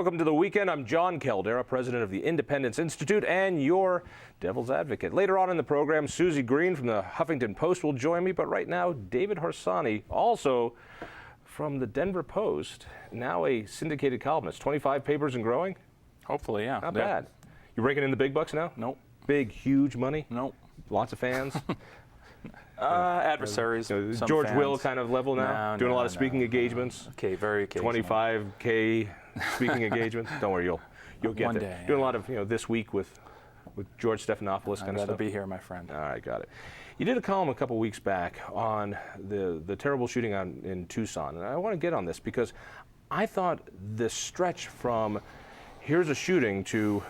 Welcome to the weekend. I'm Jon Caldara, president of the Independence Institute and your devil's advocate. Later on in the program, Susie Green from the Huffington Post will join me, but right now, David Harsanyi, also from the Denver Post, now a syndicated columnist. 25 papers and growing? Hopefully, yeah. Not bad. You raking in the big bucks now? Nope. Big, huge money? Nope. Lots of fans? Adversaries. George fans. Will kind of level now? Doing a lot of speaking engagements? Okay, very occasional. 25K speaking engagements? Don't worry, you'll get One there. day, Doing a yeah. lot of, this week with George Stephanopoulos kind of I'd rather stuff. be here, my friend. All right, got it. You did a column a couple weeks back on the terrible shooting in Tucson, and I want to get on this because I thought the stretch from here's a shooting to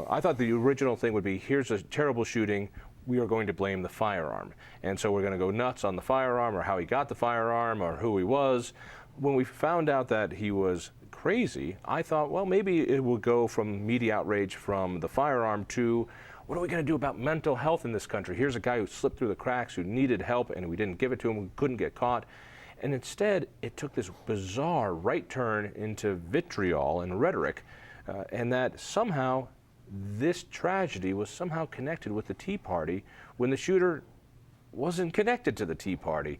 I thought the original thing would be here's a terrible shooting, we are going to blame the firearm. And so we're going to go nuts on the firearm or how he got the firearm or who he was. When we found out that he was crazy, I thought, well, maybe it will go from media outrage from the firearm to what are we going to do about mental health in this country? Here's a guy who slipped through the cracks, who needed help, and we didn't give it to him, we couldn't get caught. And instead, it took this bizarre right turn into vitriol and rhetoric, and that somehow this tragedy was somehow connected with the Tea Party when the shooter wasn't connected to the Tea Party.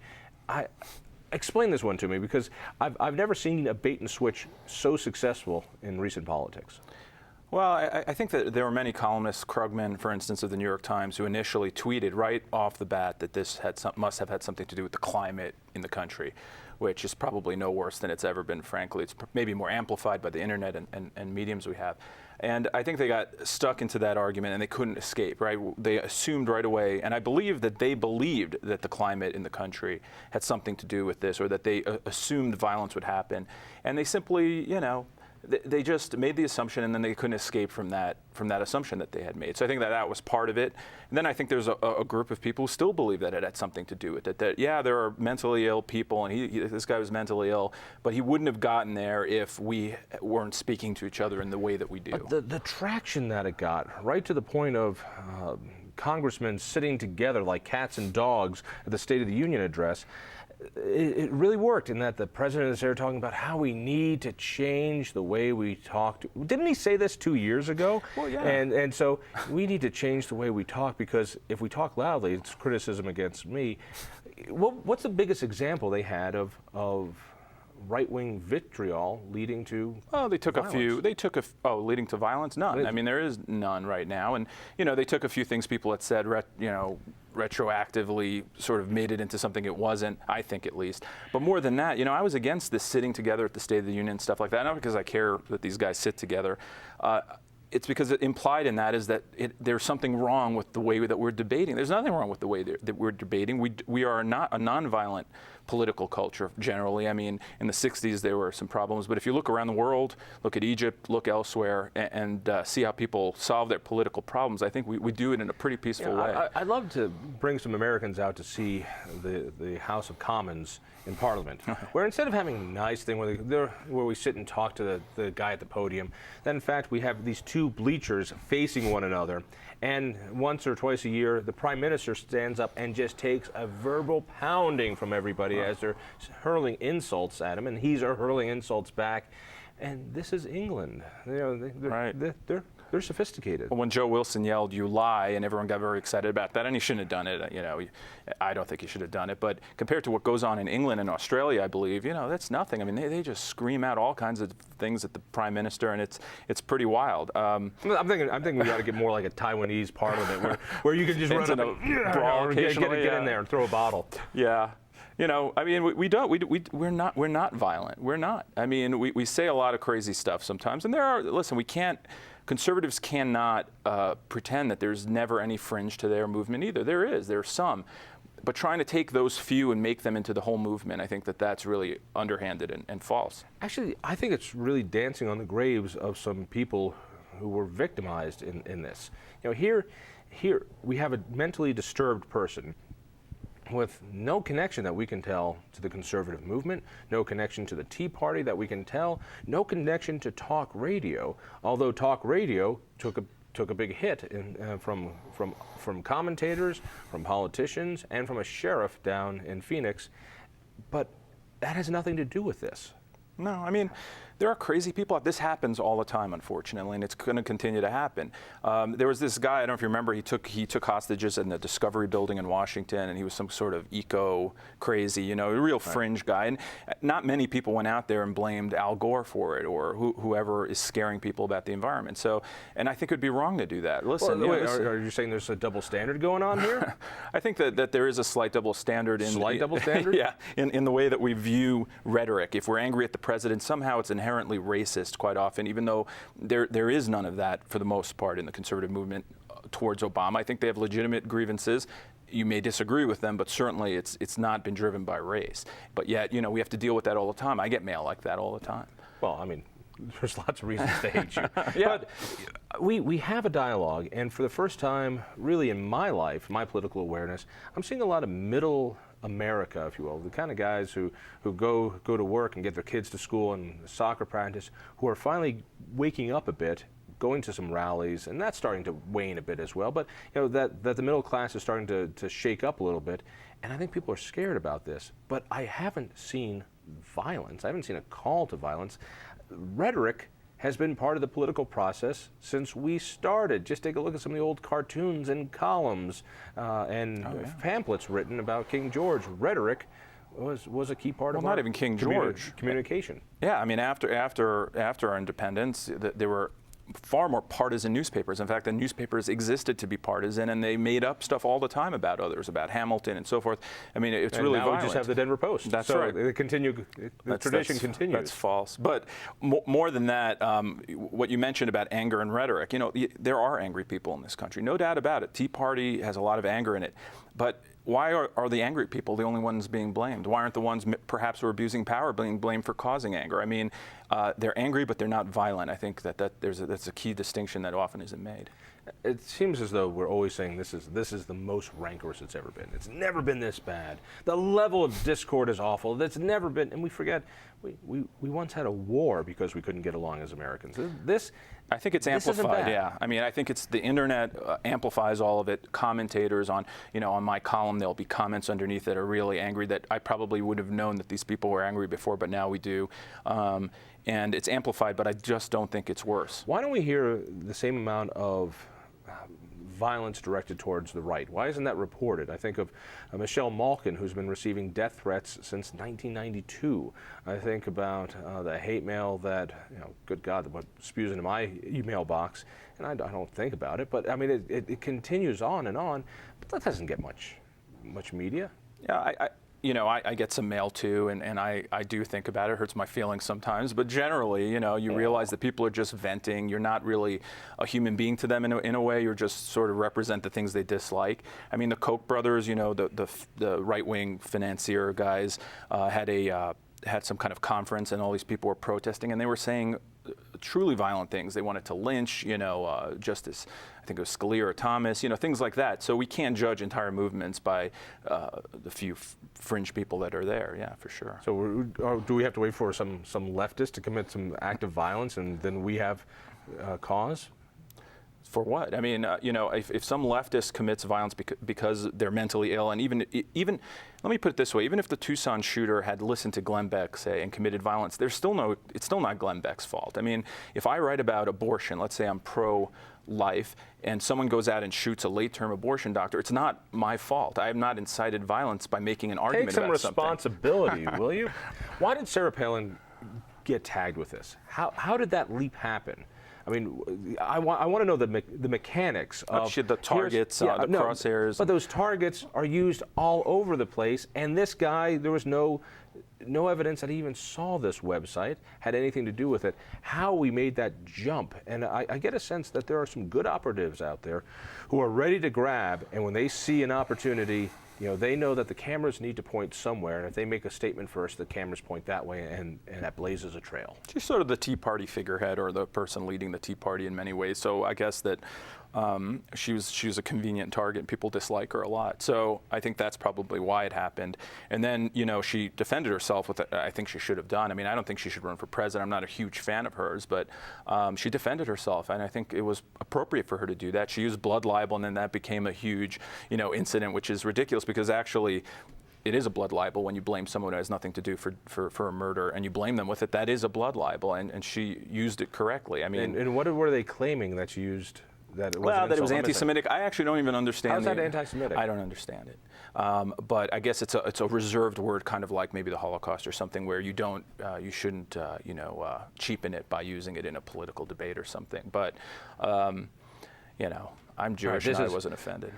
Explain this one to me, because I've never seen a bait and switch so successful in recent politics. Well, I think that there were many columnists, Krugman, for instance, of the New York Times, who initially tweeted right off the bat that this must have had something to do with the climate in the country, which is probably no worse than it's ever been, frankly. It's maybe more amplified by the internet and mediums we have. And I think they got stuck into that argument and they couldn't escape, right? They assumed right away, and I believe that they believed that the climate in the country had something to do with this, or that they assumed violence would happen. And they simply, they just made the assumption, and then they couldn't escape from that assumption that they had made. So I think that was part of it. And then I think there's a group of people who still believe that it had something to do with it. That yeah, there are mentally ill people, and this guy was mentally ill, but he wouldn't have gotten there if we weren't speaking to each other in the way that we do. But the traction that it got, right to the point of congressmen sitting together like cats and dogs at the State of the Union address, it really worked in that the president is there talking about how we need to change the way we talk. Didn't he say this 2 years ago? Well, yeah. And so we need to change the way we talk, because if we talk loudly, it's criticism against me. What's the biggest example they had of right-wing vitriol leading to they took violence? a few. They took leading to violence? None. I mean, there is none right now. And they took a few things people had said, retroactively sort of made it into something it wasn't, I think at least. But more than that, I was against this sitting together at the State of the Union and stuff like that, not because I care that these guys sit together. It's because it implied in that is that there's something wrong with the way that we're debating. There's nothing wrong with the way that we're debating. We are not a nonviolent political culture generally. I mean, in the 60s there were some problems, but if you look around the world, look at Egypt, look elsewhere, and see how people solve their political problems, I think we do it in a pretty peaceful way. I'd love to bring some Americans out to see the House of Commons in Parliament, where instead of having a nice thing where we sit and talk to the guy at the podium, then in fact we have these two bleachers facing one another, and once or twice a year the Prime Minister stands up and just takes a verbal pounding from everybody as they're hurling insults at him, and he's hurling insults back. And this is England. They're sophisticated. When Joe Wilson yelled, "You lie," and everyone got very excited about that, and he shouldn't have done it. I don't think he should have done it. But compared to what goes on in England and Australia, I believe, that's nothing. I mean, they just scream out all kinds of things at the Prime Minister, and it's pretty wild. I'm thinking we got to get more like a Taiwanese Parliament where you can just run up and brawl get in there and throw a bottle. Yeah. I mean, we're not violent. We're not. I mean, we say a lot of crazy stuff sometimes, and conservatives cannot pretend that there's never any fringe to their movement either. There's some. But trying to take those few and make them into the whole movement, I think that's really underhanded and false. Actually, I think it's really dancing on the graves of some people who were victimized in this. Here we have a mentally disturbed person with no connection that we can tell to the conservative movement, no connection to the Tea Party that we can tell, no connection to talk radio, although talk radio took a big hit from commentators, from politicians, and from a sheriff down in Phoenix. But that has nothing to do with this. No, I mean, there are crazy people. This happens all the time, unfortunately, and it's going to continue to happen. There was this guy, I don't know if you remember, he took hostages in the Discovery building in Washington, and he was some sort of eco-crazy, a real fringe guy. And not many people went out there and blamed Al Gore for it, or whoever is scaring people about the environment. So, and I think it would be wrong to do that. Listen, are you saying there's a double standard going on here? I think that there is a slight double standard. Double standard? Yeah, in the way that we view rhetoric. If we're angry at the president, somehow it's inherently racist quite often, even though there is none of that for the most part in the conservative movement towards Obama. I think they have legitimate grievances. You may disagree with them, but certainly it's not been driven by race. But yet, we have to deal with that all the time. I get mail like that all the time. Well, I mean, there's lots of reasons to hate you. Yeah. But we have a dialogue, and for the first time, really in my life, my political awareness, I'm seeing a lot of middle America, if you will, the kind of guys who go to work and get their kids to school and soccer practice, who are finally waking up a bit, going to some rallies, and that's starting to wane a bit as well. But that the middle class is starting to shake up a little bit, and I think people are scared about this. But I haven't seen violence. I haven't seen a call to violence. Rhetoric has been part of the political process since we started. Just take a look at some of the old cartoons and columns and pamphlets written about King George. Rhetoric was a key part of not even King George communication. Yeah, I mean, after our independence, there were far more partisan newspapers. In fact, the newspapers existed to be partisan, and they made up stuff all the time about others, about Hamilton and so forth. I mean, it's really violent. Now we just have the Denver Post. That's so right. The tradition continues. That's false. But more than that, what you mentioned about anger and rhetoric, there are angry people in this country, no doubt about it. Tea Party has a lot of anger in it. But why are the angry people the only ones being blamed? Why aren't the ones perhaps who are abusing power being blamed for causing anger? I mean, they're angry, but they're not violent. I think that's a key distinction that often isn't made. It seems as though we're always saying this is the most rancorous it's ever been. It's never been this bad. The level of discord is awful. That's never been, and we forget we once had a war because we couldn't get along as Americans. I think it's amplified. Yeah, I mean, I think it's the internet amplifies all of it. Commentators on my column, there'll be comments underneath that are really angry that I probably would have known that these people were angry before, but now we do. And it's amplified, but I just don't think it's worse. Why don't we hear the same amount of violence directed towards the right? Why isn't that reported? I think of Michelle Malkin, who's been receiving death threats since 1992. I think about the hate mail that, good God, what spews into my email box, and I don't think about it, but I mean, it continues on and on, but that doesn't get much media. Yeah, I get some mail too, and I do think about it. It hurts my feelings sometimes, but generally, you realize that people are just venting. You're not really a human being to them in a way. You're just sort of represent the things they dislike. I mean, the Koch brothers, the right-wing financier guys had some kind of conference, and all these people were protesting, and they were saying truly violent things. They wanted to lynch, Justice, I think it was Scalia or Thomas, things like that. So we can't judge entire movements by the few fringe people that are there. Yeah, for sure. So do we have to wait for some leftist to commit some act of violence, and then we have cause? For what? I mean, if some leftist commits violence because they're mentally ill, and even let me put it this way: even if the Tucson shooter had listened to Glenn Beck, say, and committed violence, it's still not Glenn Beck's fault. I mean, if I write about abortion, let's say I'm pro-life, and someone goes out and shoots a late-term abortion doctor, it's not my fault. I have not incited violence by making an argument about something. Take some responsibility, will you? Why did Sarah Palin get tagged with this? How did that leap happen? I mean, I want to know the mechanics of the targets, the crosshairs. But those targets are used all over the place, and this guy, there was no evidence that he even saw this website, had anything to do with it. How we made that jump, and I get a sense that there are some good operatives out there who are ready to grab, and when they see an opportunity, they know that the cameras need to point somewhere, and if they make a statement first, the cameras point that way, and that blazes a trail. She's sort of the Tea Party figurehead, or the person leading the Tea Party in many ways. So I guess that she was a convenient target, and people dislike her a lot. So I think that's probably why it happened. And then, she defended herself with, I think she should have done. I mean, I don't think she should run for president. I'm not a huge fan of hers, but she defended herself, and I think it was appropriate for her to do that. She used blood libel, and then that became a huge, incident, which is ridiculous because actually it is a blood libel when you blame someone who has nothing to do for a murder, and you blame them with it. That is a blood libel, and she used it correctly. I mean, and what were they claiming that you used? That it that it was anti-Semitic. I actually don't even understand. How's that anti-Semitic? I don't understand it. But I guess it's a reserved word, kind of like maybe the Holocaust or something, where you shouldn't cheapen it by using it in a political debate or something. But I'm Jewish, and I wasn't offended.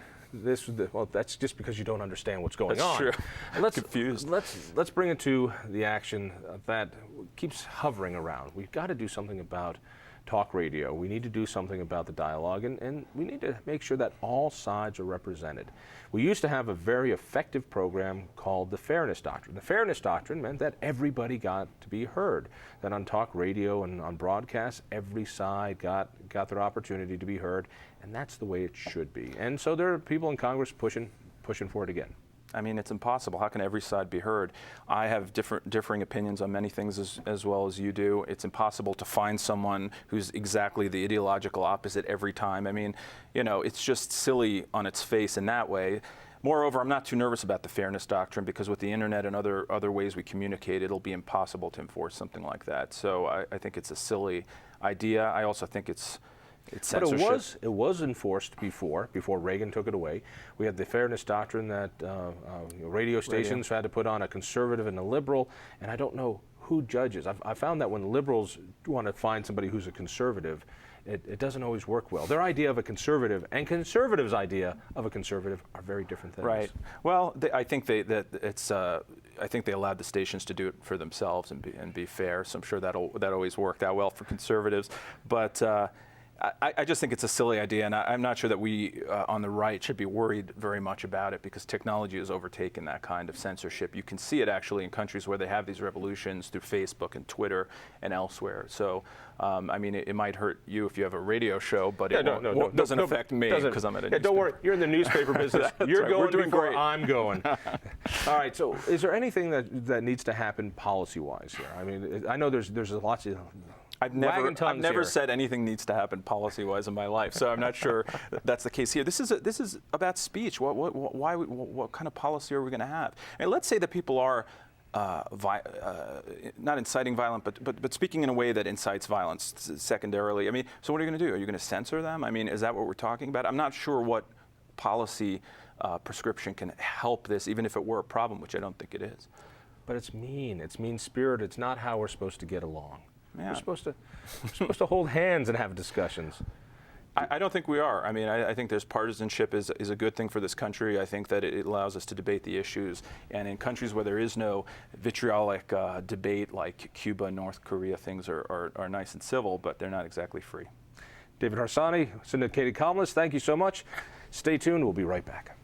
Well, that's just because you don't understand what's going on. That's true. Let's confused. Let's bring it to the action that keeps hovering around. We've got to do something about talk radio. We need to do something about the dialogue, and we need to make sure that all sides are represented. We used to have a very effective program called the Fairness Doctrine. The Fairness Doctrine meant that everybody got to be heard, that on talk radio and on broadcast, every side got their opportunity to be heard, and that's the way it should be. And so there are people in Congress pushing for it again. I mean, it's impossible. How can every side be heard? I have differing opinions on many things as well as you do. It's impossible to find someone who's exactly the ideological opposite every time. I mean, it's just silly on its face in that way. Moreover, I'm not too nervous about the Fairness Doctrine because with the internet and other ways we communicate, it'll be impossible to enforce something like that. So I think it's a silly idea. I also think it's censorship. But it was enforced before Reagan took it away. We had the Fairness Doctrine that radio stations had to put on a conservative and a liberal, and I don't know who judges. I found that when liberals want to find somebody who's a conservative, it doesn't always work well. Their idea of a conservative and conservatives' idea of a conservative are very different things. Right. Well, I think they allowed the stations to do it for themselves and be fair. So I'm sure that always worked out well for conservatives, but. I just think it's a silly idea, and I'm not sure that we on the right should be worried very much about it because technology has overtaken that kind of censorship. You can see it actually in countries where they have these revolutions through Facebook and Twitter and elsewhere. So, I mean, it might hurt you if you have a radio show, but it doesn't affect me because I'm at a newspaper. Don't worry, you're in the newspaper business. You're right. going We're doing before great. I'm going. All right, so is there anything that needs to happen policy-wise here? I mean, I know there's lots of... I've never said anything needs to happen policy-wise in my life, so I'm not sure that's the case here. This is about speech. What kind of policy are we going to have? And let's say that people are not inciting violence, but speaking in a way that incites violence secondarily. I mean, so what are you going to do? Are you going to censor them? I mean, is that what we're talking about? I'm not sure what policy prescription can help this, even if it were a problem, which I don't think it is. But it's mean. It's mean-spirited. It's not how we're supposed to get along. Yeah. We're supposed to hold hands and have discussions. I don't think we are. I mean, I think there's partisanship is a good thing for this country. I think that it allows us to debate the issues. And in countries where there is no vitriolic debate like Cuba and North Korea, things are nice and civil, but they're not exactly free. David Harsanyi, syndicated columnist, thank you so much. Stay tuned. We'll be right back.